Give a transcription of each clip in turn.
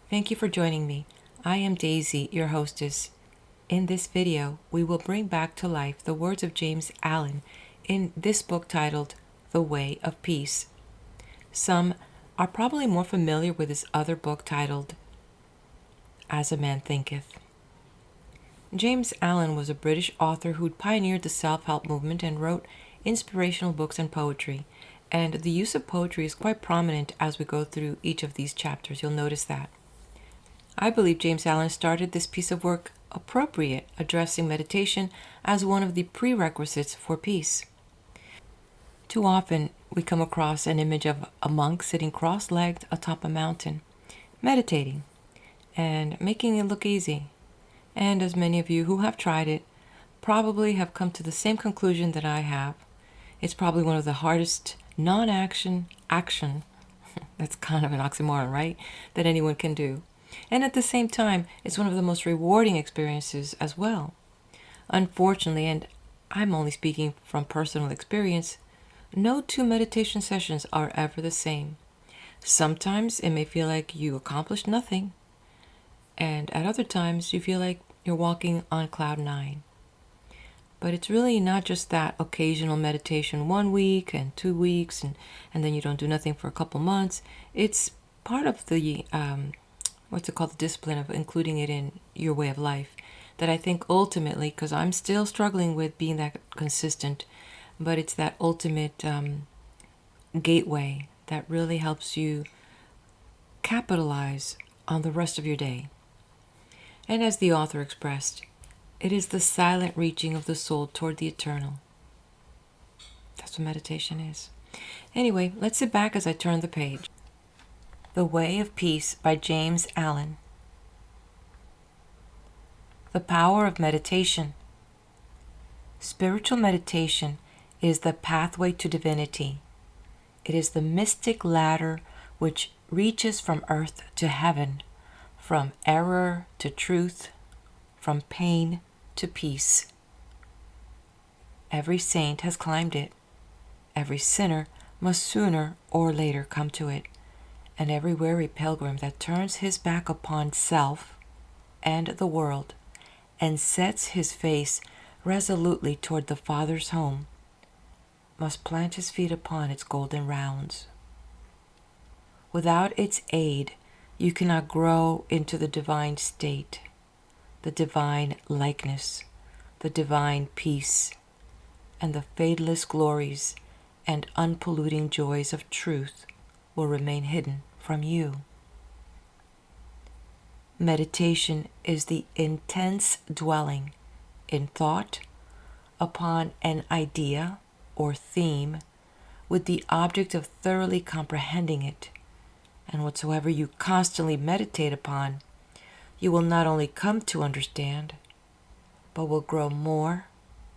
Thank you for joining me. I am Daisy, your hostess. In this video, we will bring back to life the words of James Allen in this book titled The Way of Peace. Some are probably more familiar with his other book titled As a Man Thinketh. James Allen was a British author who'd pioneered the self-help movement and wrote inspirational books and poetry. And the use of poetry is quite prominent as we go through each of these chapters. You'll notice that. I believe James Allen started this piece of work appropriate, addressing meditation as one of the prerequisites for peace. Too often, we come across an image of a monk sitting cross-legged atop a mountain, meditating, and making it look easy. And as many of you who have tried it probably have come to the same conclusion that I have. It's probably one of the hardest non-action action, that's kind of an oxymoron, right, that anyone can do. And at the same time, it's one of the most rewarding experiences as well. Unfortunately, and I'm only speaking from personal experience, no two meditation sessions are ever the same. Sometimes it may feel like you accomplished nothing, and at other times you feel like you're walking on cloud nine. But it's really not just that occasional meditation 1 week and 2 weeks and then you don't do nothing for a couple months. It's part of the the discipline of including it in your way of life that I think ultimately, because I'm still struggling with being that consistent, but it's that ultimate gateway that really helps you capitalize on the rest of your day. And as the author expressed, it is the silent reaching of the soul toward the eternal. That's what meditation is. Anyway, let's sit back as I turn the page. The Way of Peace by James Allen. The power of meditation. Spiritual meditation is the pathway to divinity. It is the mystic ladder which reaches from earth to heaven, from error to truth, from pain to peace. Every saint has climbed it. Every sinner must sooner or later come to it. And every weary pilgrim that turns his back upon self and the world and sets his face resolutely toward the Father's home must plant his feet upon its golden rounds. Without its aid, you cannot grow into the divine state, the divine likeness, the divine peace, and the fadeless glories and unpolluting joys of truth will remain hidden from you. Meditation is the intense dwelling in thought upon an idea or theme with the object of thoroughly comprehending it. And whatsoever you constantly meditate upon, you will not only come to understand, but will grow more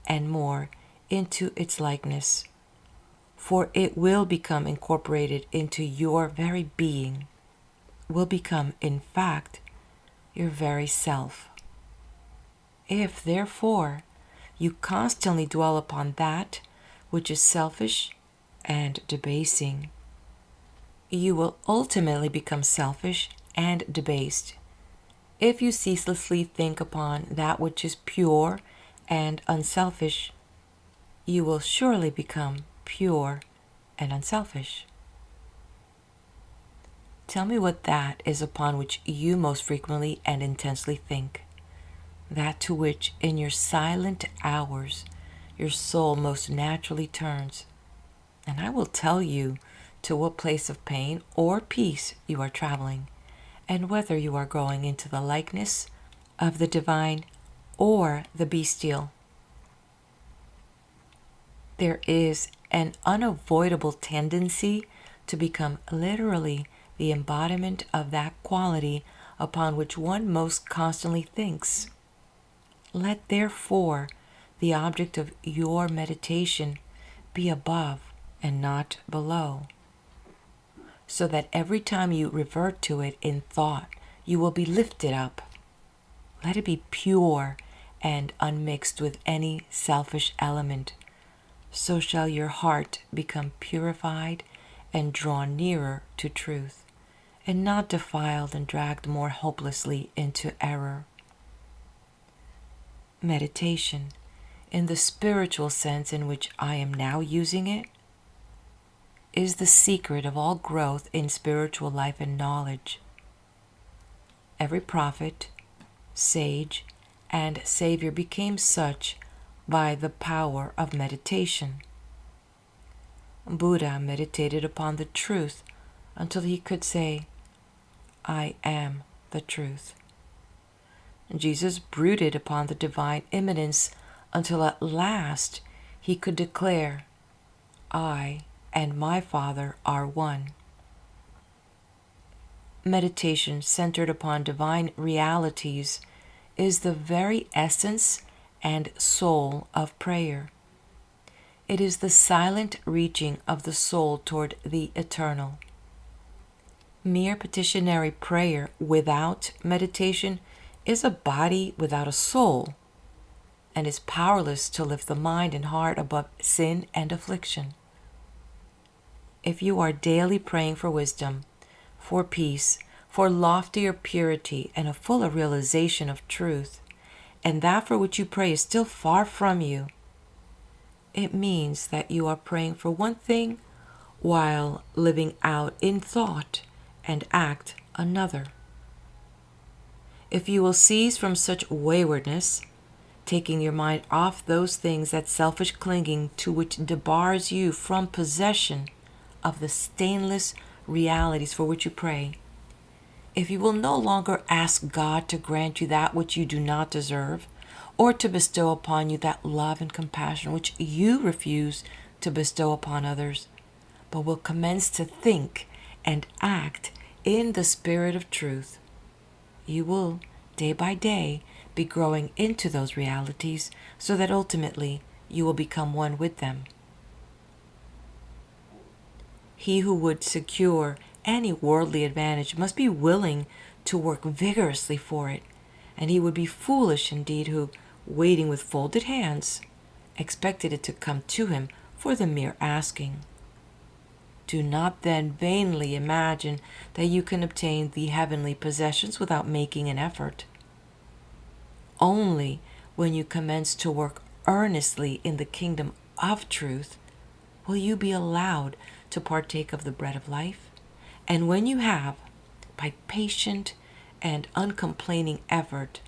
and more into its likeness, for it will become incorporated into your very being, will become, in fact, your very self. If, therefore, you constantly dwell upon that which is selfish and debasing, you will ultimately become selfish and debased. If you ceaselessly think upon that which is pure and unselfish, you will surely become pure and unselfish. Tell me what that is upon which you most frequently and intensely think, that to which in your silent hours your soul most naturally turns, and I will tell you to what place of pain or peace you are traveling, and whether you are growing into the likeness of the divine or the bestial. There is an unavoidable tendency to become literally the embodiment of that quality upon which one most constantly thinks. Let therefore the object of your meditation be above and not below, so that every time you revert to it in thought, you will be lifted up. Let it be pure and unmixed with any selfish element. So shall your heart become purified and drawn nearer to truth, and not defiled and dragged more hopelessly into error. Meditation, in the spiritual sense in which I am now using it, is the secret of all growth in spiritual life and knowledge. Every prophet, sage, and savior became such by the power of meditation. Buddha meditated upon the truth until he could say, "I am the truth." Jesus brooded upon the divine immanence until at last he could declare, "I and my Father are one." Meditation centered upon divine realities is the very essence and soul of prayer. It is the silent reaching of the soul toward the eternal. Mere petitionary prayer without meditation is a body without a soul, and is powerless to lift the mind and heart above sin and affliction. If you are daily praying for wisdom, for peace, for loftier purity, and a fuller realization of truth, and that for which you pray is still far from you, it means that you are praying for one thing while living out in thought and act another. If you will cease from such waywardness, taking your mind off those things that selfish clinging to which debars you from possession of the stainless realities for which you pray, if you will no longer ask God to grant you that which you do not deserve, or to bestow upon you that love and compassion which you refuse to bestow upon others, but will commence to think and act in the spirit of truth, you will, day by day, be growing into those realities so that ultimately you will become one with them. He who would secure any worldly advantage must be willing to work vigorously for it, and he would be foolish indeed who, waiting with folded hands, expected it to come to him for the mere asking. Do not then vainly imagine that you can obtain the heavenly possessions without making an effort. Only when you commence to work earnestly in the kingdom of truth will you be allowed to partake of the bread of life, and when you have, by patient and uncomplaining effort,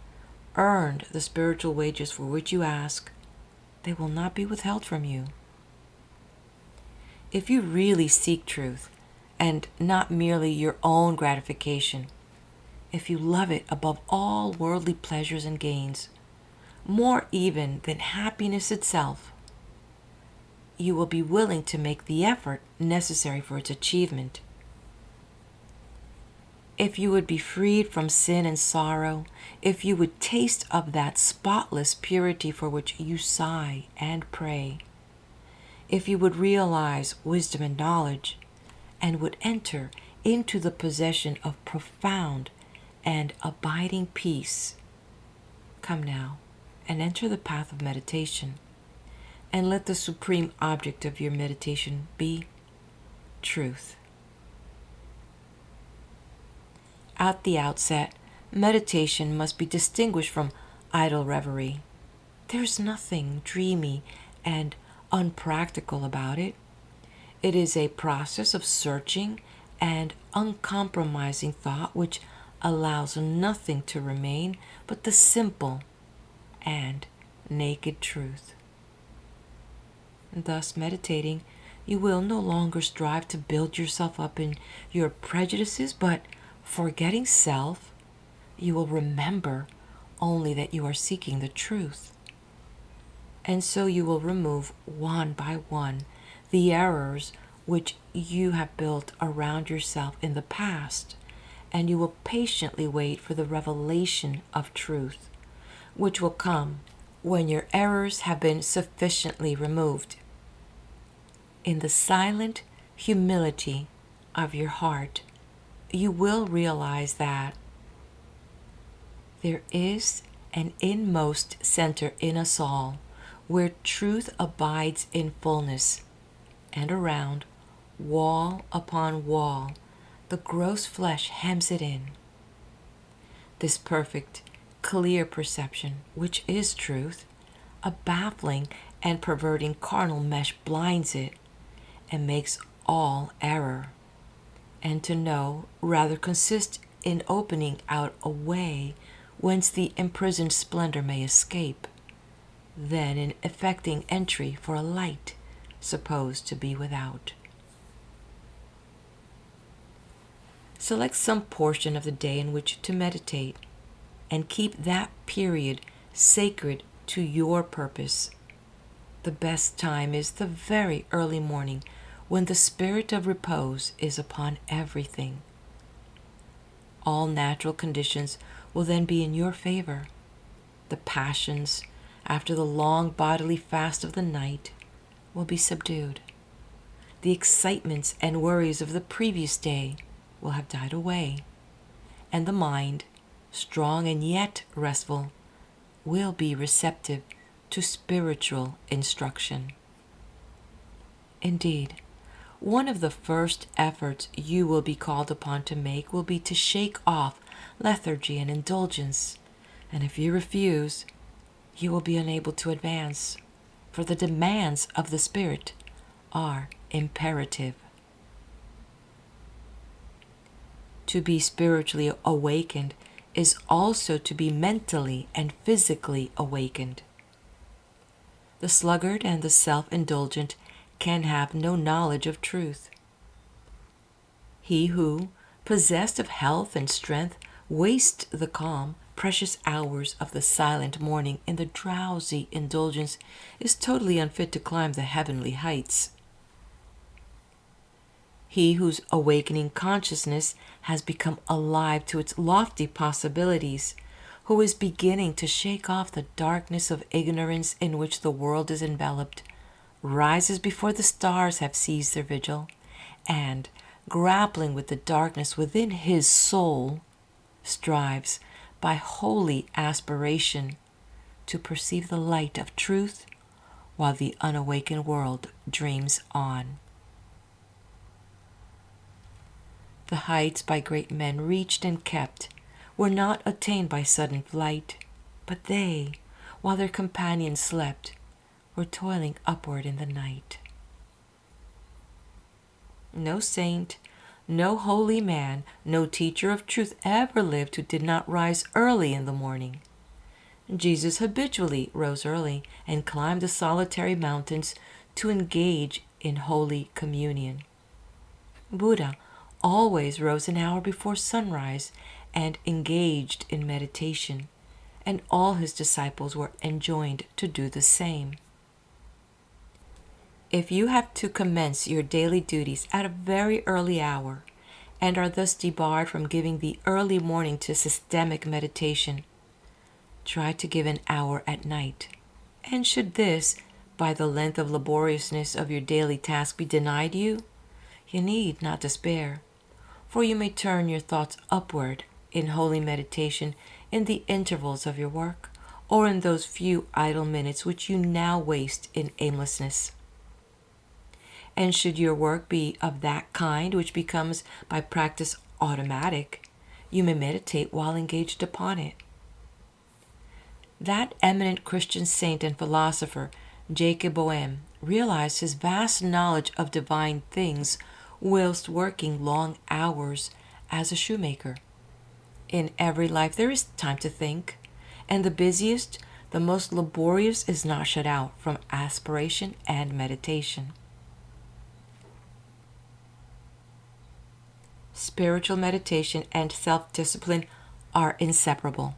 earned the spiritual wages for which you ask, they will not be withheld from you. If you really seek truth, and not merely your own gratification, if you love it above all worldly pleasures and gains, more even than happiness itself, you will be willing to make the effort necessary for its achievement. If you would be freed from sin and sorrow, if you would taste of that spotless purity for which you sigh and pray, if you would realize wisdom and knowledge, and would enter into the possession of profound and abiding peace, come now and enter the path of meditation, and let the supreme object of your meditation be truth. At the outset, meditation must be distinguished from idle reverie. There's nothing dreamy and unpractical about it. It is a process of searching and uncompromising thought which allows nothing to remain but the simple and naked truth. Thus, meditating, you will no longer strive to build yourself up in your prejudices, but forgetting self, you will remember only that you are seeking the truth. And so you will remove one by one the errors which you have built around yourself in the past, and you will patiently wait for the revelation of truth, which will come when your errors have been sufficiently removed. In the silent humility of your heart, you will realize that there is an inmost center in us all where truth abides in fullness, and around, wall upon wall, the gross flesh hems it in. This perfect, clear perception, which is truth, a baffling and perverting carnal mesh blinds it and makes all error. And to know rather consists in opening out a way whence the imprisoned splendor may escape, than in effecting entry for a light supposed to be without. Select some portion of the day in which to meditate, and keep that period sacred to your purpose. The best time is the very early morning, when the spirit of repose is upon everything. All natural conditions will then be in your favor. The passions, after the long bodily fast of the night, will be subdued. The excitements and worries of the previous day will have died away, and the mind, strong and yet restful, will be receptive to spiritual instruction. Indeed, one of the first efforts you will be called upon to make will be to shake off lethargy and indulgence, and if you refuse, you will be unable to advance, for the demands of the Spirit are imperative. To be spiritually awakened is also to be mentally and physically awakened. The sluggard and the self-indulgent can have no knowledge of truth. He who, possessed of health and strength, wastes the calm, precious hours of the silent morning in the drowsy indulgence is totally unfit to climb the heavenly heights. He whose awakening consciousness has become alive to its lofty possibilities, who is beginning to shake off the darkness of ignorance in which the world is enveloped, rises before the stars have ceased their vigil, and, grappling with the darkness within his soul, strives by holy aspiration to perceive the light of truth while the unawakened world dreams on. The heights by great men reached and kept were not attained by sudden flight, but they, while their companions slept, were toiling upward in the night. No saint, no holy man, no teacher of truth ever lived who did not rise early in the morning. Jesus habitually rose early and climbed the solitary mountains to engage in holy communion. Buddha always rose an hour before sunrise and engaged in meditation, and all his disciples were enjoined to do the same. If you have to commence your daily duties at a very early hour, and are thus debarred from giving the early morning to systemic meditation, try to give an hour at night, and should this, by the length of laboriousness of your daily task, be denied you, you need not despair, for you may turn your thoughts upward in holy meditation in the intervals of your work, or in those few idle minutes which you now waste in aimlessness. And should your work be of that kind which becomes by practice automatic, you may meditate while engaged upon it. That eminent Christian saint and philosopher, Jacob Boehme, realized his vast knowledge of divine things whilst working long hours as a shoemaker. In every life there is time to think, and the busiest, the most laborious is not shut out from aspiration and meditation. Spiritual meditation and self-discipline are inseparable.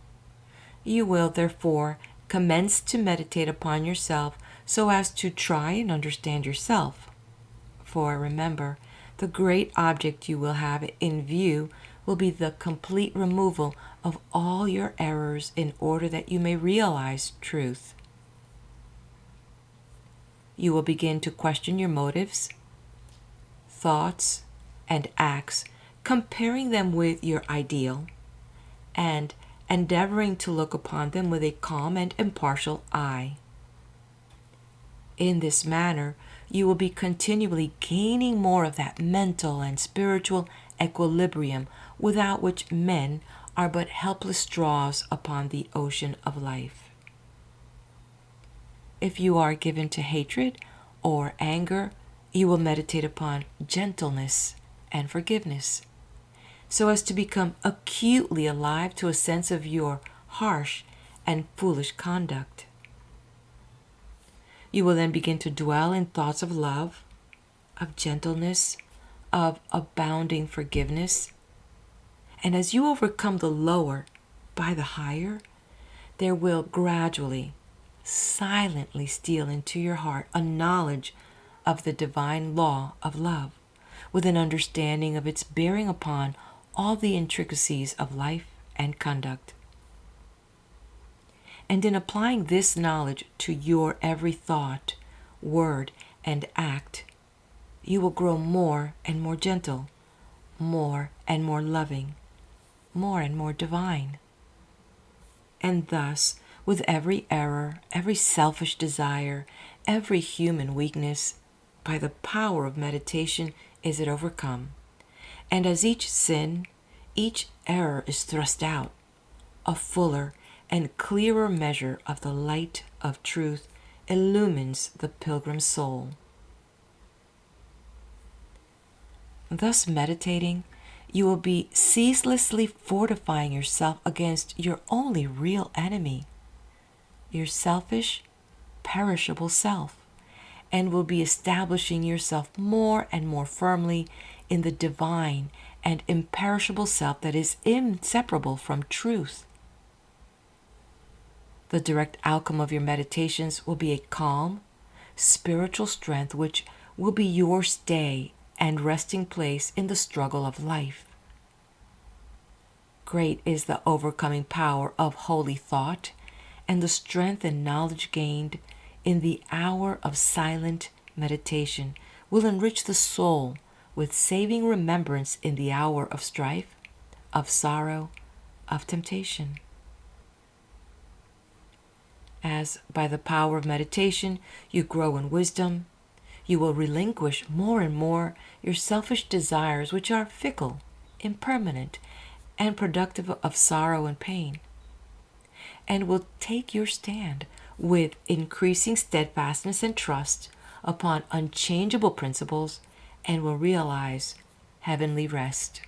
You will, therefore, commence to meditate upon yourself so as to try and understand yourself. For remember, the great object you will have in view will be the complete removal of all your errors in order that you may realize truth. You will begin to question your motives, thoughts, and acts, comparing them with your ideal, and endeavoring to look upon them with a calm and impartial eye. In this manner, you will be continually gaining more of that mental and spiritual equilibrium without which men are but helpless straws upon the ocean of life. If you are given to hatred or anger, you will meditate upon gentleness and forgiveness, so as to become acutely alive to a sense of your harsh and foolish conduct. You will then begin to dwell in thoughts of love, of gentleness, of abounding forgiveness. And as you overcome the lower by the higher, there will gradually, silently steal into your heart a knowledge of the divine law of love, with an understanding of its bearing upon all the intricacies of life and conduct. And in applying this knowledge to your every thought, word, and act, you will grow more and more gentle, more and more loving, more and more divine. And thus, with every error, every selfish desire, every human weakness, by the power of meditation is it overcome. And as each sin, each error is thrust out, a fuller and clearer measure of the light of truth illumines the pilgrim's soul. Thus meditating, you will be ceaselessly fortifying yourself against your only real enemy, your selfish, perishable self, and will be establishing yourself more and more firmly in the divine and imperishable self that is inseparable from truth. The direct outcome of your meditations will be a calm, spiritual strength which will be your stay and resting place in the struggle of life. Great is the overcoming power of holy thought and the strength and knowledge gained in the hour of silent meditation will enrich the soul with saving remembrance in the hour of strife, of sorrow, of temptation. As by the power of meditation you grow in wisdom, you will relinquish more and more your selfish desires, which are fickle, impermanent, and productive of sorrow and pain, and will take your stand with increasing steadfastness and trust upon unchangeable principles, and will realize heavenly rest.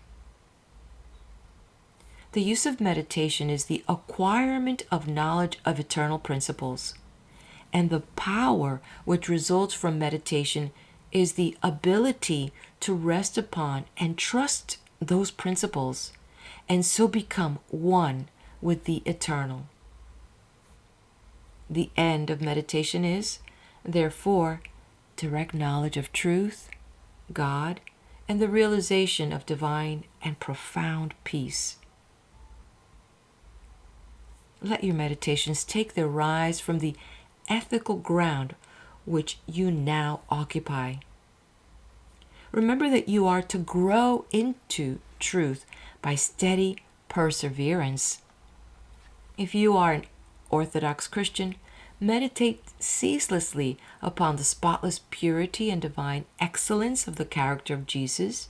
The use of meditation is the acquirement of knowledge of eternal principles, and the power which results from meditation is the ability to rest upon and trust those principles, and so become one with the eternal. The end of meditation is, therefore, direct knowledge of truth, God, and the realization of divine and profound peace. Let your meditations take their rise from the ethical ground which you now occupy. Remember that you are to grow into truth by steady perseverance. If you are an Orthodox Christian, meditate ceaselessly upon the spotless purity and divine excellence of the character of Jesus,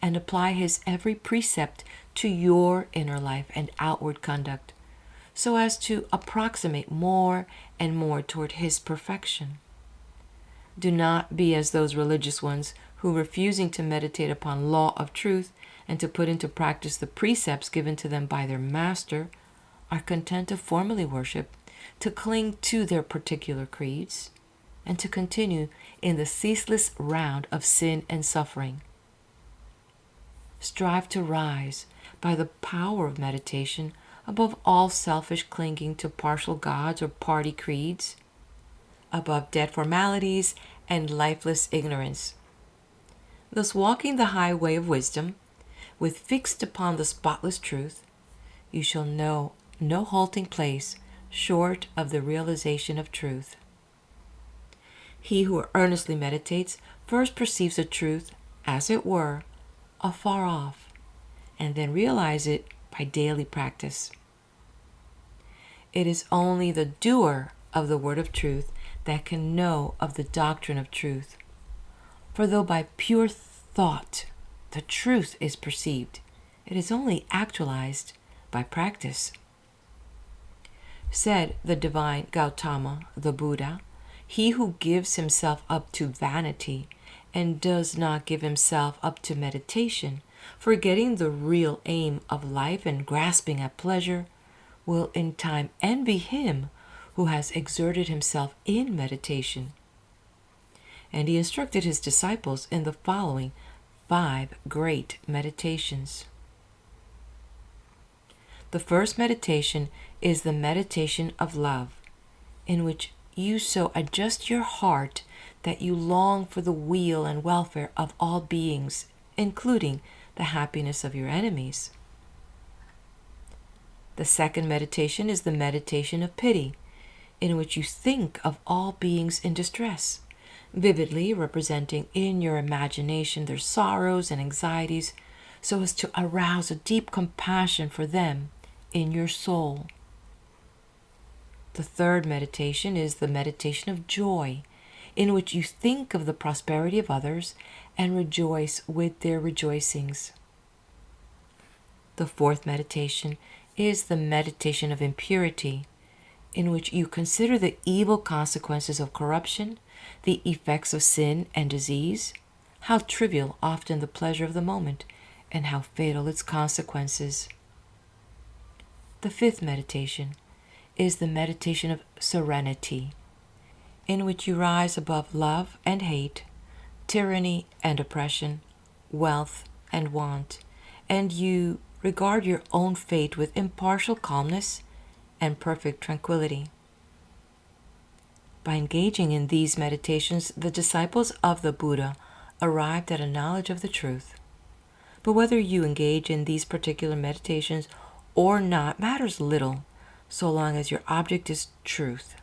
and apply his every precept to your inner life and outward conduct, so as to approximate more and more toward his perfection. Do not be as those religious ones who, refusing to meditate upon law of truth and to put into practice the precepts given to them by their master, are content to formally worship, to cling to their particular creeds, and to continue in the ceaseless round of sin and suffering. Strive to rise by the power of meditation above all selfish clinging to partial gods or party creeds, above dead formalities and lifeless ignorance. Thus, walking the highway of wisdom, with fixed upon the spotless truth, you shall know no halting place short of the realization of truth. He who earnestly meditates first perceives a truth, as it were, afar off, and then realize it by daily practice. It is only the doer of the word of truth that can know of the doctrine of truth. For though by pure thought the truth is perceived. It is only actualized by practice. Said the divine Gautama, the Buddha, he who gives himself up to vanity and does not give himself up to meditation, forgetting the real aim of life and grasping at pleasure, will in time envy him who has exerted himself in meditation. And he instructed his disciples in the following 5 great meditations. The first meditation is the meditation of love, in which you so adjust your heart that you long for the weal and welfare of all beings, including the happiness of your enemies. The second meditation is the meditation of pity, in which you think of all beings in distress, vividly representing in your imagination their sorrows and anxieties, so as to arouse a deep compassion for them in your soul. The third meditation is the meditation of joy, in which you think of the prosperity of others and rejoice with their rejoicings. The fourth meditation is the meditation of impurity, in which you consider the evil consequences of corruption, the effects of sin and disease, how trivial often the pleasure of the moment, and how fatal its consequences. The fifth meditation is the meditation of serenity, in which you rise above love and hate, tyranny and oppression, wealth and want, and you regard your own fate with impartial calmness and perfect tranquility. By engaging in these meditations, the disciples of the Buddha arrived at a knowledge of the truth. But whether you engage in these particular meditations or not matters little, so long as your object is truth,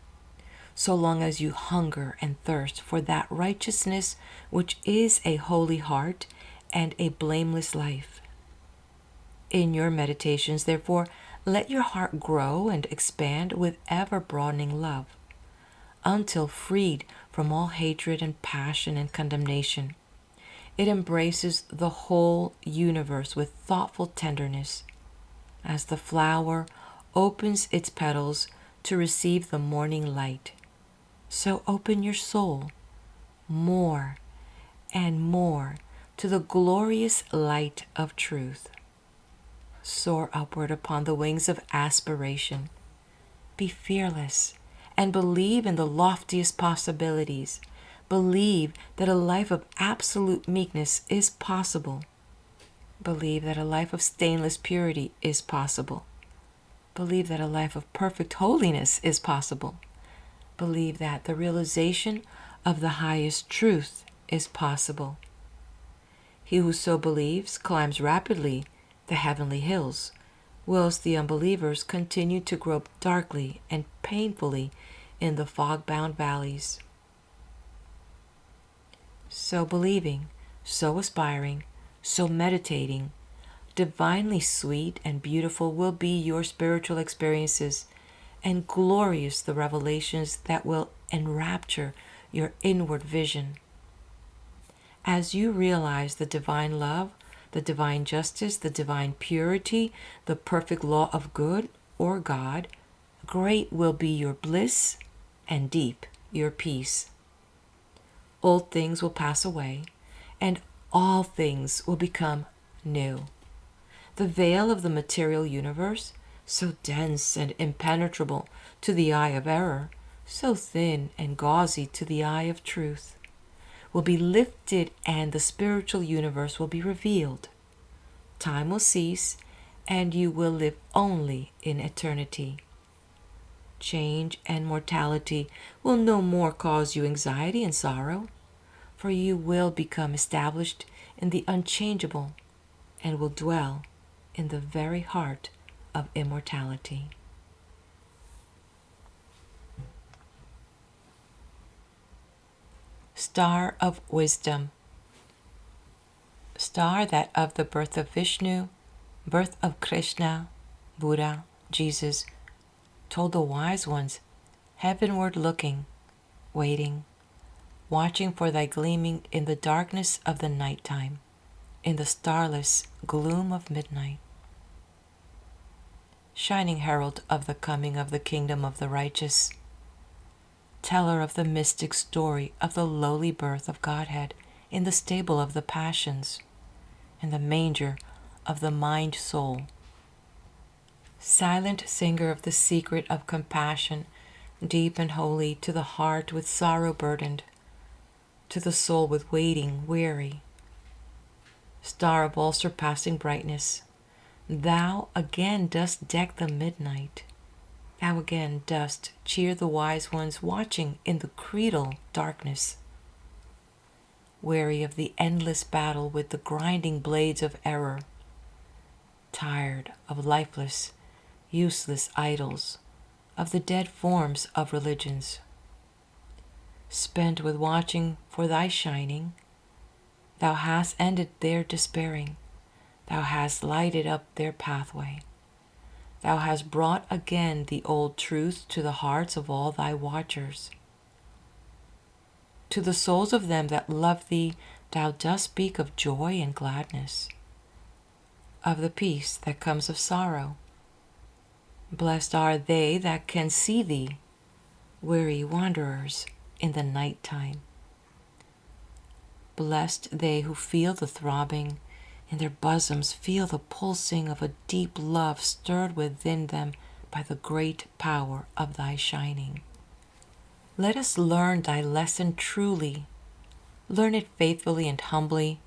so long as you hunger and thirst for that righteousness which is a holy heart and a blameless life. In your meditations, therefore, let your heart grow and expand with ever-broadening love, until freed from all hatred and passion and condemnation, it embraces the whole universe with thoughtful tenderness, as the flower opens its petals to receive the morning light. So open your soul more and more to the glorious light of truth. Soar upward upon the wings of aspiration. Be fearless and believe in the loftiest possibilities. Believe that a life of absolute meekness is possible. Believe that a life of stainless purity is possible. Believe that a life of perfect holiness is possible. Believe that the realization of the highest truth is possible. He who so believes climbs rapidly the heavenly hills, whilst the unbelievers continue to grope darkly and painfully in the fog-bound valleys. So believing, so aspiring, so meditating, divinely sweet and beautiful will be your spiritual experiences, and glorious the revelations that will enrapture your inward vision. As you realize the divine love, the divine justice, the divine purity, the perfect law of good or God, great will be your bliss and deep your peace. Old things will pass away, and all things will become new. The veil of the material universe, so dense and impenetrable to the eye of error, so thin and gauzy to the eye of truth, will be lifted, and the spiritual universe will be revealed. Time will cease, and you will live only in eternity. Change and mortality will no more cause you anxiety and sorrow, for you will become established in the unchangeable and will dwell in the very heart of immortality. Star of Wisdom. Star that of the birth of Vishnu, birth of Krishna, Buddha, Jesus, told the wise ones, heavenward looking, waiting, watching for thy gleaming in the darkness of the night time, in the starless gloom of midnight. Shining herald of the coming of the kingdom of the righteous, teller of the mystic story of the lowly birth of Godhead in the stable of the passions, in the manger of the mind-soul, silent singer of the secret of compassion, deep and holy to the heart with sorrow burdened, to the soul with waiting weary, star of all surpassing brightness, thou again dost deck the midnight. Thou again dost cheer the wise ones watching in the creedal darkness, weary of the endless battle with the grinding blades of error, tired of lifeless, useless idols, of the dead forms of religions. Spent with watching for thy shining, thou hast ended their despairing, thou hast lighted up their pathway. Thou hast brought again the old truth to the hearts of all thy watchers. To the souls of them that love thee, thou dost speak of joy and gladness, of the peace that comes of sorrow. Blessed are they that can see thee, weary wanderers in the night time. Blessed they who feel the throbbing in their bosoms, feel the pulsing of a deep love stirred within them by the great power of thy shining. Let us learn thy lesson truly, learn it faithfully and humbly,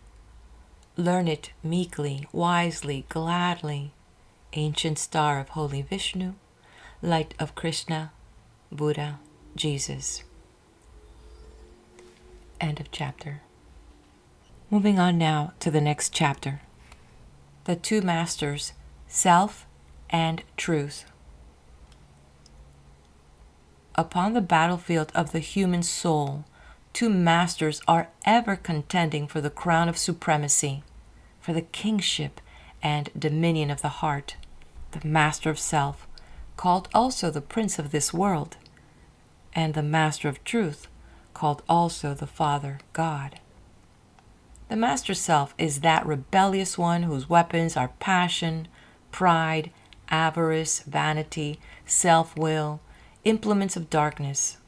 learn it meekly, wisely, gladly. Ancient star of holy Vishnu, light of Krishna, Buddha, Jesus. End of chapter. Moving on now to the next chapter. The two masters, self and truth. Upon the battlefield of the human soul, two masters are ever contending for the crown of supremacy, for the kingship and dominion of the heart. The master of self, called also the prince of this world, and the master of truth, called also the Father God. The master self is that rebellious one whose weapons are passion, pride, avarice, vanity, self-will, implements of darkness.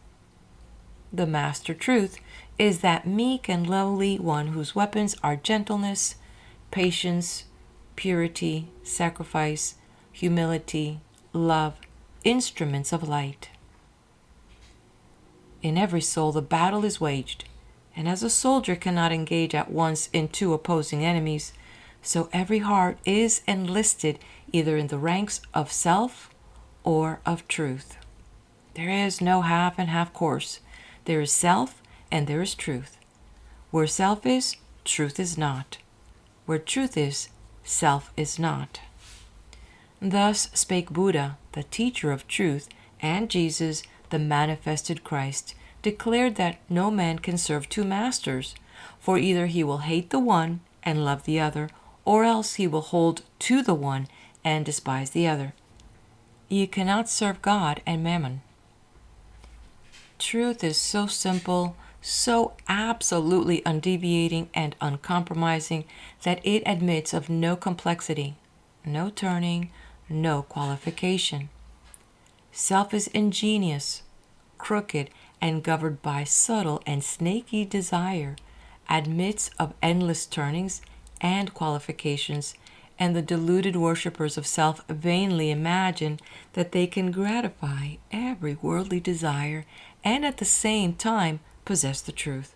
The master truth is that meek and lowly one whose weapons are gentleness, patience, purity, sacrifice, humility, love, instruments of light. In every soul the battle is waged, and as a soldier cannot engage at once in two opposing enemies, so every heart is enlisted either in the ranks of self or of truth. There is no half and half course. There is self and there is truth. Where self is, truth is not. Where truth is, self is not. Thus spake Buddha, the teacher of truth, and Jesus, the manifested Christ, declared that no man can serve two masters, for either he will hate the one and love the other, or else he will hold to the one and despise the other. You cannot serve God and mammon. Truth is so simple, so absolutely undeviating and uncompromising that it admits of no complexity, no turning, no qualification. Self is ingenious, crooked, and governed by subtle and snaky desire, admits of endless turnings and qualifications, and the deluded worshippers of self vainly imagine that they can gratify every worldly desire and at the same time possess the truth.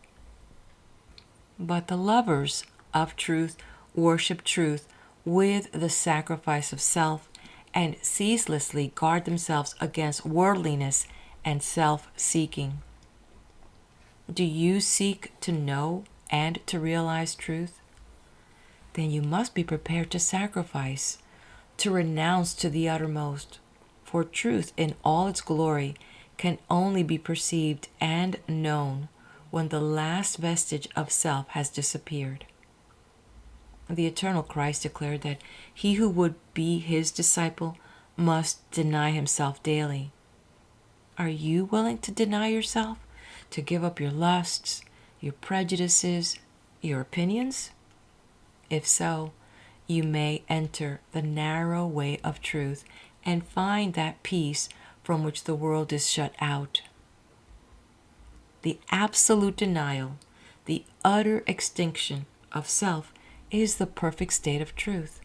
But the lovers of truth worship truth with the sacrifice of self and ceaselessly guard themselves against worldliness and self-seeking. Do you seek to know and to realize truth? Then you must be prepared to sacrifice, to renounce to the uttermost, for truth in all its glory can only be perceived and known when the last vestige of self has disappeared. The eternal Christ declared that he who would be his disciple must deny himself daily. Are you willing to deny yourself, to give up your lusts, your prejudices, your opinions? If so, you may enter the narrow way of truth and find that peace from which the world is shut out. The absolute denial, the utter extinction of self is the perfect state of truth.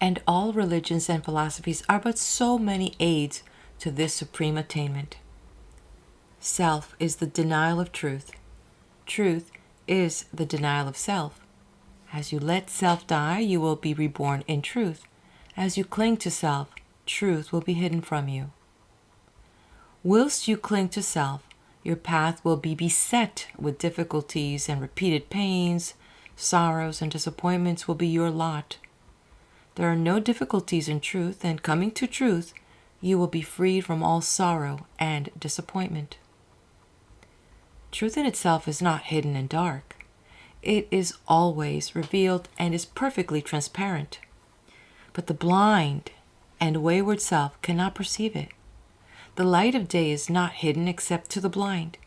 And all religions and philosophies are but so many aids to this supreme attainment. Self is the denial of truth. Truth is the denial of self. As you let self die, you will be reborn in truth. As you cling to self, truth will be hidden from you. Whilst you cling to self, your path will be beset with difficulties and repeated pains. Sorrows and disappointments will be your lot. There are no difficulties in truth, and coming to truth, you will be freed from all sorrow and disappointment. Truth in itself is not hidden and dark. It is always revealed and is perfectly transparent. But the blind and wayward self cannot perceive it. The light of day is not hidden except to the blind,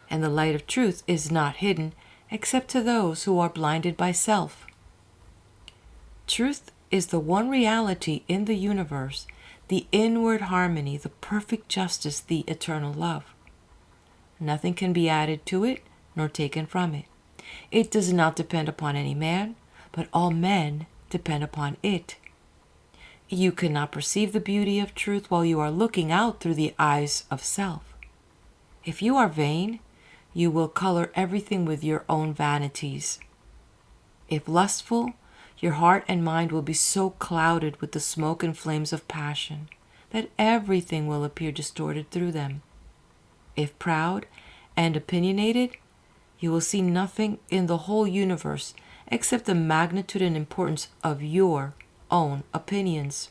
and the light of truth is not hidden except to those who are blinded by self. Truth is the one reality in the universe, the inward harmony, the perfect justice, the eternal love. Nothing can be added to it nor taken from it. It does not depend upon any man, but all men depend upon it. You cannot perceive the beauty of truth while you are looking out through the eyes of self. If you are vain, you will color everything with your own vanities. If lustful, your heart and mind will be so clouded with the smoke and flames of passion that everything will appear distorted through them. If proud and opinionated, you will see nothing in the whole universe except the magnitude and importance of your own opinions.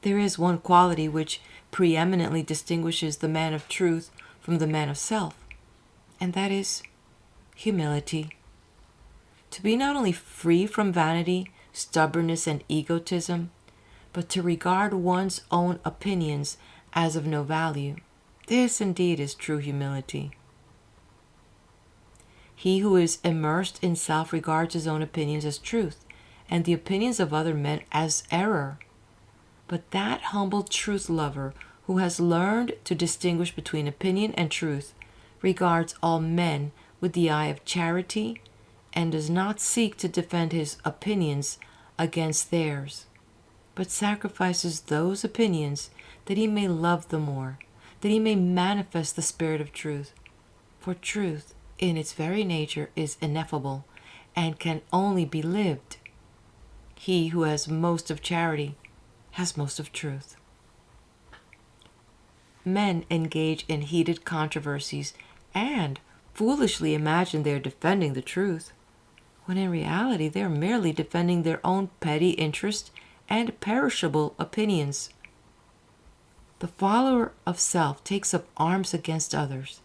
There is one quality which preeminently distinguishes the man of truth from the man of self, and that is humility. To be not only free from vanity, stubbornness, and egotism, but to regard one's own opinions as of no value. This indeed is true humility. He who is immersed in self regards his own opinions as truth, and the opinions of other men as error. But that humble truth lover who has learned to distinguish between opinion and truth regards all men with the eye of charity and does not seek to defend his opinions against theirs, but sacrifices those opinions that he may love the more, that he may manifest the spirit of truth. For truth in its very nature is ineffable and can only be lived. He who has most of charity has most of truth. Men engage in heated controversies and foolishly imagine they are defending the truth, when in reality they are merely defending their own petty interest and perishable opinions. The follower of self takes up arms against others.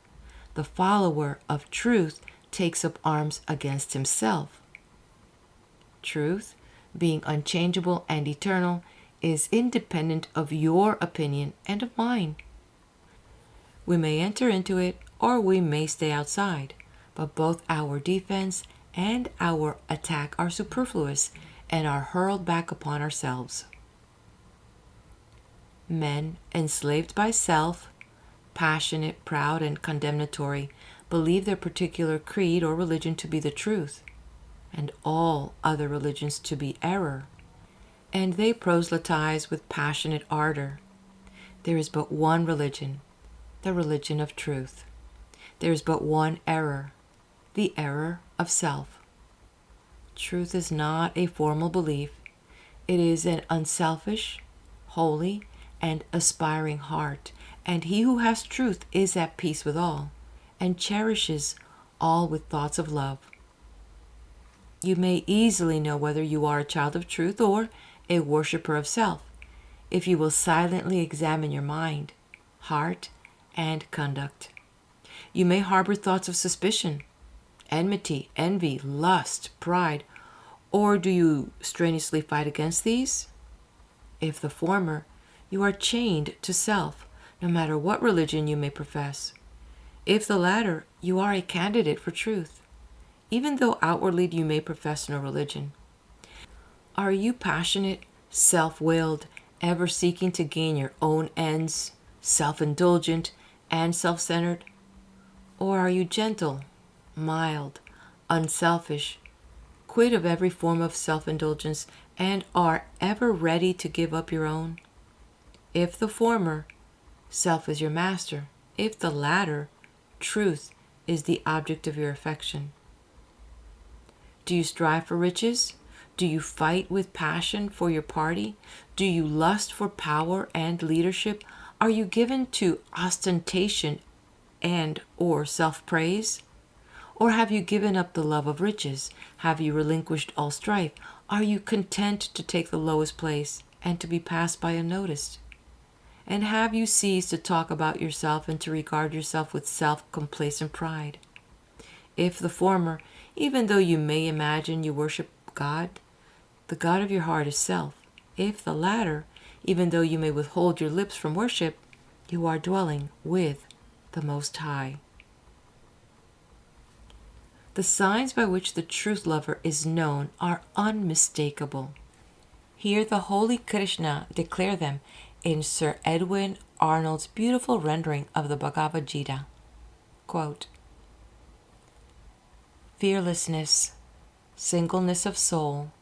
The follower of truth takes up arms against himself. Truth, being unchangeable and eternal, is independent of your opinion and of mine. We may enter into it or we may stay outside, but both our defense and our attack are superfluous and are hurled back upon ourselves. Men enslaved by self, passionate, proud, and condemnatory, believe their particular creed or religion to be the truth, and all other religions to be error, and they proselytize with passionate ardor. There is but one religion, the religion of truth. There is but one error, the error of self. Truth is not a formal belief. It is an unselfish, holy, and aspiring heart, and he who has truth is at peace with all, and cherishes all with thoughts of love. You may easily know whether you are a child of truth or a worshiper of self, if you will silently examine your mind, heart, and conduct. You may harbor thoughts of suspicion, enmity, envy, lust, pride, or do you strenuously fight against these? If the former, you are chained to self, no matter what religion you may profess. If the latter, you are a candidate for truth. even though outwardly you may profess no religion? Are you passionate, self-willed, ever seeking to gain your own ends, self-indulgent, and self-centered? Or are you gentle, mild, unselfish, quit of every form of self-indulgence, and are ever ready to give up your own? If the former, self is your master. If the latter, truth is the object of your affection. Do you strive for riches? Do you fight with passion for your party? Do you lust for power and leadership? Are you given to ostentation and or self-praise? Or have you given up the love of riches? Have you relinquished all strife? Are you content to take the lowest place and to be passed by unnoticed? And have you ceased to talk about yourself and to regard yourself with self-complacent pride? If the former, even though you may imagine you worship God, the God of your heart is self. If the latter, even though you may withhold your lips from worship, you are dwelling with the Most High. The signs by which the truth lover is known are unmistakable. Hear the holy Krishna declare them in Sir Edwin Arnold's beautiful rendering of the Bhagavad Gita. Quote, fearlessness, singleness of soul,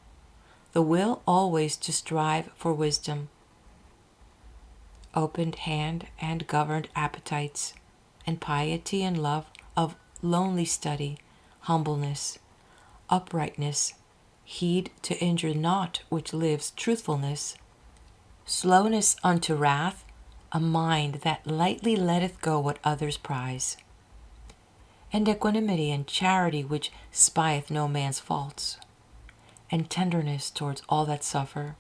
the will always to strive for wisdom, opened hand and governed appetites, and piety and love of lonely study, humbleness, uprightness, heed to injure not which lives truthfulness, slowness unto wrath, a mind that lightly letteth go what others prize, and equanimity and charity which spieth no man's faults, and tenderness towards all that suffer,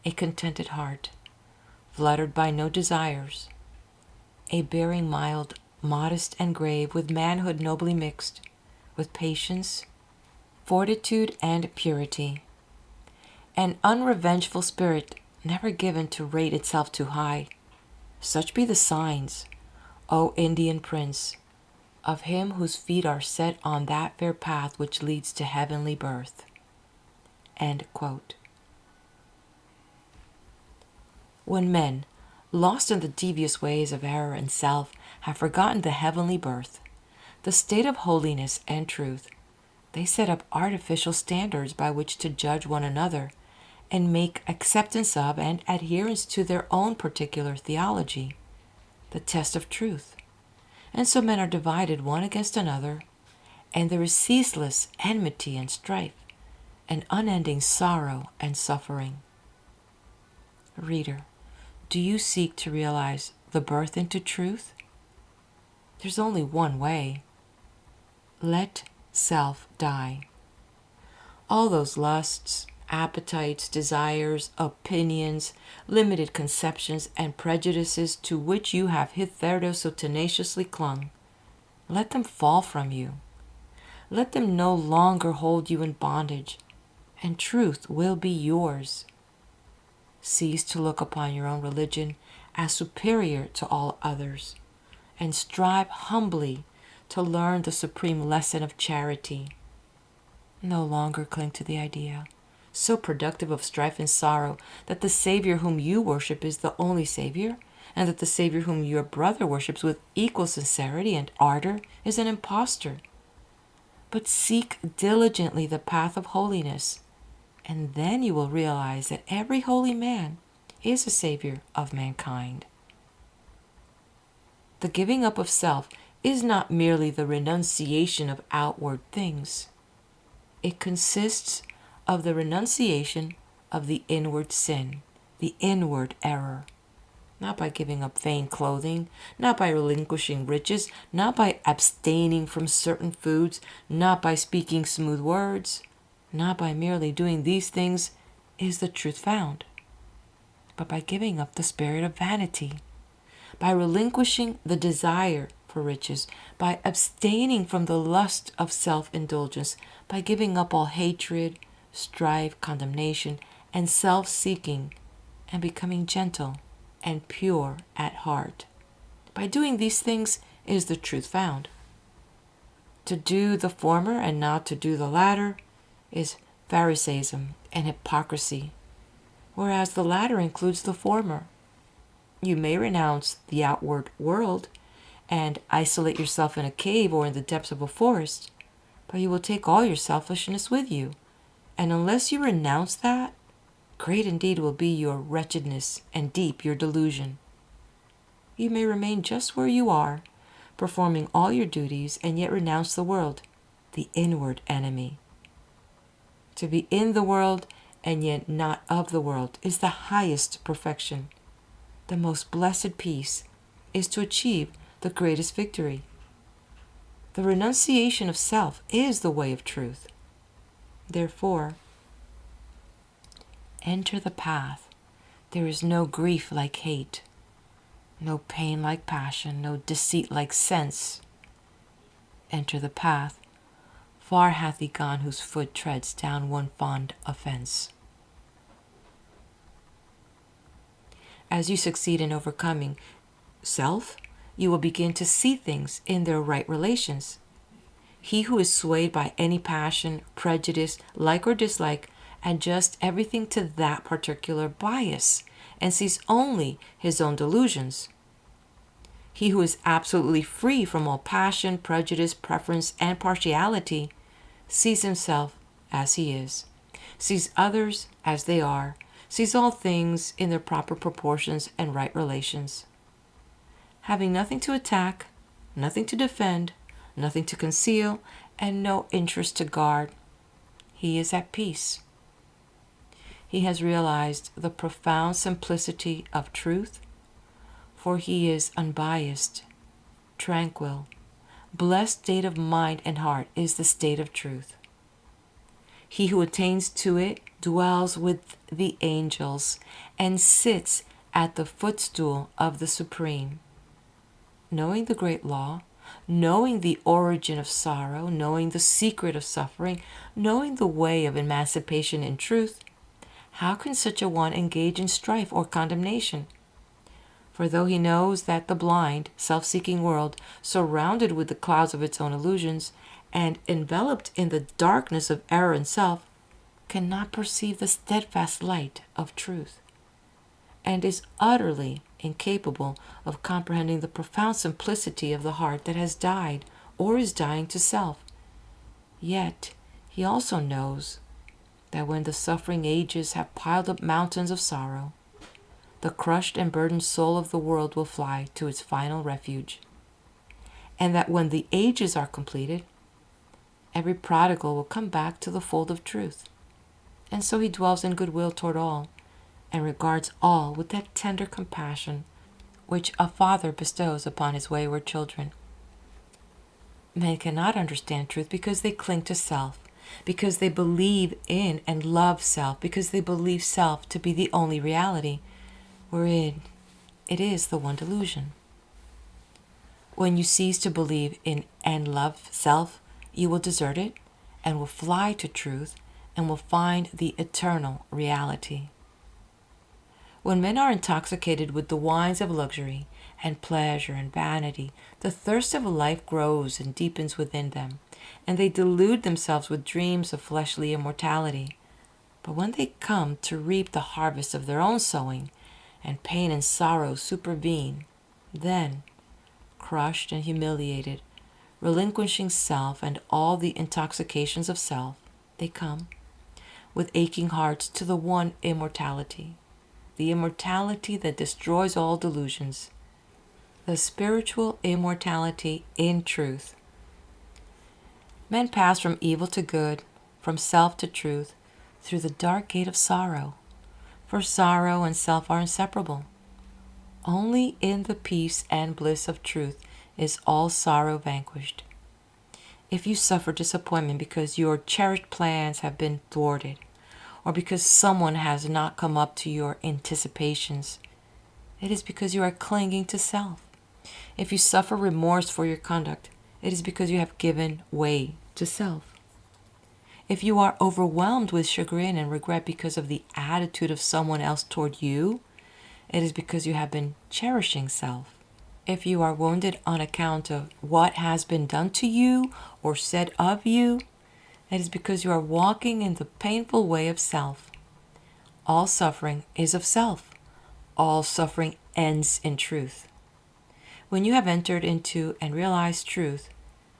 a contented heart, fluttered by no desires, a bearing mild, modest, and grave, with manhood nobly mixed, with patience, fortitude, and purity, an unrevengeful spirit, never given to rate itself too high. Such be the signs, O Indian prince, of him whose feet are set on that fair path which leads to heavenly birth. End quote. When men, lost in the devious ways of error and self, have forgotten the heavenly birth, the state of holiness and truth, they set up artificial standards by which to judge one another and make acceptance of and adherence to their own particular theology, the test of truth. And so men are divided one against another, and there is ceaseless enmity and strife, and unending sorrow and suffering. Reader, do you seek to realize the birth into truth? There's only one way. Let self die. All those lusts, appetites, desires, opinions, limited conceptions, and prejudices to which you have hitherto so tenaciously clung, let them fall from you. Let them no longer hold you in bondage, and truth will be yours. Cease to look upon your own religion as superior to all others, and strive humbly to learn the supreme lesson of charity. No longer cling to the idea, so productive of strife and sorrow, that the Savior whom you worship is the only Savior, and that the Savior whom your brother worships with equal sincerity and ardor is an impostor. But seek diligently the path of holiness, and then you will realize that every holy man is a Savior of mankind. The giving up of self is not merely the renunciation of outward things. It consists of the renunciation of the inward sin, the inward error. Not by giving up vain clothing, not by relinquishing riches, not by abstaining from certain foods, not by speaking smooth words, not by merely doing these things is the truth found, but by giving up the spirit of vanity, by relinquishing the desire for riches, by abstaining from the lust of self-indulgence, by giving up all hatred, strife, condemnation, and self-seeking, and becoming gentle and pure at heart. By doing these things is the truth found. To do the former and not to do the latter is Pharisaism and hypocrisy, whereas the latter includes the former. You may renounce the outward world and isolate yourself in a cave or in the depths of a forest, but you will take all your selfishness with you. And unless you renounce that, great indeed will be your wretchedness and deep your delusion. You may remain just where you are, performing all your duties, and yet renounce the world, the inward enemy. To be in the world and yet not of the world is the highest perfection. The most blessed peace is to achieve the greatest victory. The renunciation of self is the way of truth. Therefore, enter the path. There is no grief like hate, no pain like passion, no deceit like sense. Enter the path. Far hath he gone whose foot treads down one fond offense. As you succeed in overcoming self, you will begin to see things in their right relations. He who is swayed by any passion, prejudice, like or dislike, adjusts everything to that particular bias and sees only his own delusions. He who is absolutely free from all passion, prejudice, preference, and partiality sees himself as he is, sees others as they are, sees all things in their proper proportions and right relations. Having nothing to attack, nothing to defend, nothing to conceal, and no interest to guard, he is at peace. He has realized the profound simplicity of truth, for he is unbiased, tranquil. Blessed state of mind and heart is the state of truth. He who attains to it dwells with the angels and sits at the footstool of the Supreme. Knowing the great law, knowing the origin of sorrow, knowing the secret of suffering, knowing the way of emancipation in truth, how can such a one engage in strife or condemnation? For though he knows that the blind, self-seeking world, surrounded with the clouds of its own illusions, and enveloped in the darkness of error and self, cannot perceive the steadfast light of truth, and is utterly incapable of comprehending the profound simplicity of the heart that has died or is dying to self, yet he also knows that when the suffering ages have piled up mountains of sorrow, the crushed and burdened soul of the world will fly to its final refuge, and that when the ages are completed, every prodigal will come back to the fold of truth. And so he dwells in goodwill toward all, and regards all with that tender compassion which a father bestows upon his wayward children. Men cannot understand truth because they cling to self, because they believe in and love self, because they believe self to be the only reality, wherein it is the one delusion. When you cease to believe in and love self, you will desert it and will fly to truth and will find the eternal reality. When men are intoxicated with the wines of luxury and pleasure and vanity, the thirst of life grows and deepens within them, and they delude themselves with dreams of fleshly immortality. But when they come to reap the harvest of their own sowing, and pain and sorrow supervene, then, crushed and humiliated, relinquishing self and all the intoxications of self, they come, with aching hearts, to the one immortality, the immortality that destroys all delusions, the spiritual immortality in truth. Men pass from evil to good, from self to truth, through the dark gate of sorrow, for sorrow and self are inseparable. Only in the peace and bliss of truth is all sorrow vanquished. If you suffer disappointment because your cherished plans have been thwarted, or because someone has not come up to your anticipations, it is because you are clinging to self. If you suffer remorse for your conduct, it is because you have given way to self. If you are overwhelmed with chagrin and regret because of the attitude of someone else toward you, it is because you have been cherishing self. If you are wounded on account of what has been done to you or said of you, it is because you are walking in the painful way of self. All suffering is of self. All suffering ends in truth. When you have entered into and realized truth,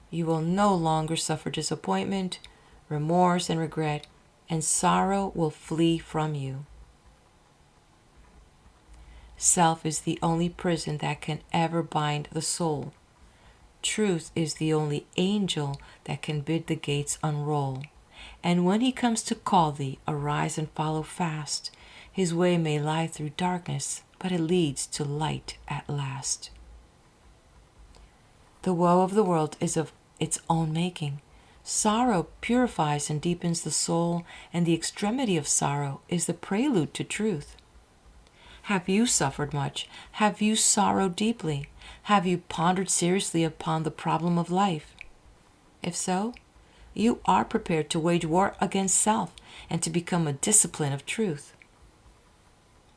you will no longer suffer disappointment, remorse, and regret, and sorrow will flee from you. Self is the only prison that can ever bind the soul. Truth is the only angel that can bid the gates unroll. And when he comes to call thee, arise and follow fast. His way may lie through darkness, but it leads to light at last. The woe of the world is of its own making. Sorrow purifies and deepens the soul, and the extremity of sorrow is the prelude to truth. Have you suffered much? Have you sorrowed deeply? Have you pondered seriously upon the problem of life? If so, you are prepared to wage war against self and to become a discipline of truth.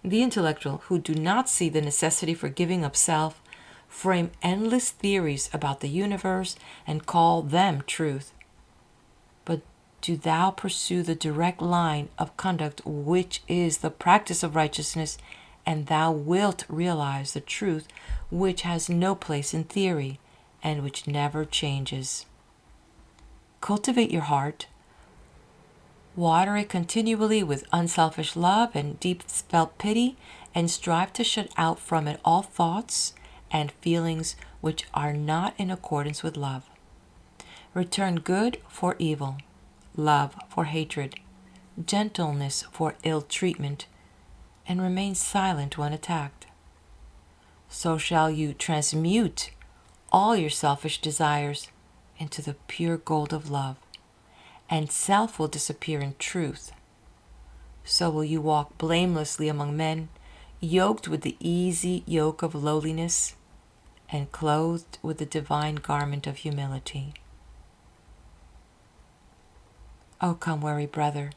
The intellectual who do not see the necessity for giving up self frame endless theories about the universe and call them truth. But do thou pursue the direct line of conduct, which is the practice of righteousness, and thou wilt realize the truth which has no place in theory and which never changes. Cultivate your heart. Water it continually with unselfish love and deep felt pity, and strive to shut out from it all thoughts and feelings which are not in accordance with love. Return good for evil, love for hatred, gentleness for ill treatment, and remain silent when attacked. So shall you transmute all your selfish desires into the pure gold of love, and self will disappear in truth. So will you walk blamelessly among men, yoked with the easy yoke of lowliness, and clothed with the divine garment of humility. O come, weary brother,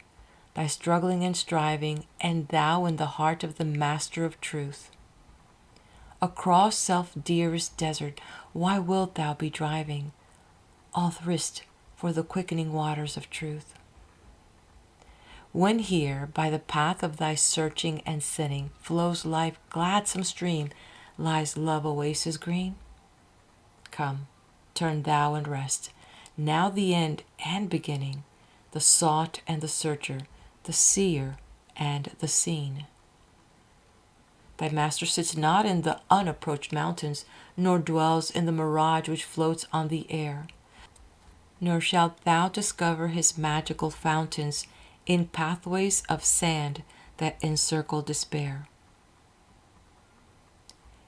thy struggling and striving, and thou in the heart of the Master of Truth. Across self-dearest desert, why wilt thou be driving, all thirst for the quickening waters of truth? When here, by the path of thy searching and sinning, flows life's gladsome stream, lies love oasis green? Come, turn thou and rest, now the end and beginning, the sought and the searcher, the seer and the seen. Thy master sits not in the unapproached mountains, nor dwells in the mirage which floats on the air. Nor shalt thou discover his magical fountains in pathways of sand that encircle despair.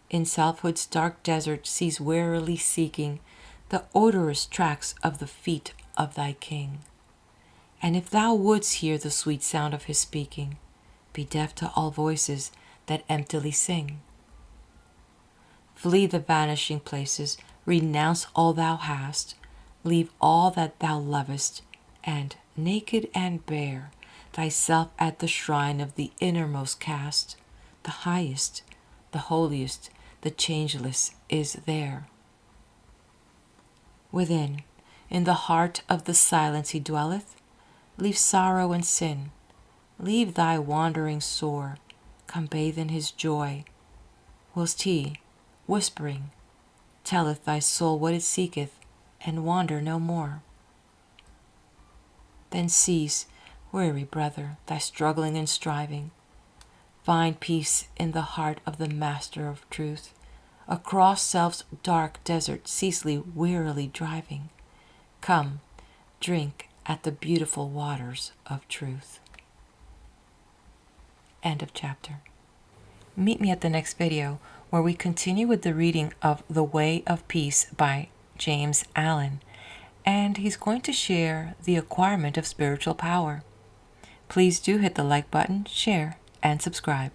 In selfhood's dark desert cease warily seeking the odorous tracks of the feet of thy King. And if thou wouldst hear the sweet sound of his speaking, be deaf to all voices that emptily sing. Flee the vanishing places, renounce all thou hast, leave all that thou lovest, and, naked and bare, thyself at the shrine of the innermost cast. The highest, the holiest, the changeless is there. Within, in the heart of the silence he dwelleth. Leave sorrow and sin, leave thy wandering sore, come bathe in his joy, whilst he, whispering, telleth thy soul what it seeketh, and wander no more. Then cease, weary brother, thy struggling and striving. Find peace in the heart of the Master of Truth, across self's dark desert ceaselessly wearily driving. Come, drink at the beautiful waters of truth. End of chapter. Meet me at the next video where we continue with the reading of The Way of Peace by James Allen, and he's going to share the acquirement of spiritual power. Please do hit the like button, share, and subscribe.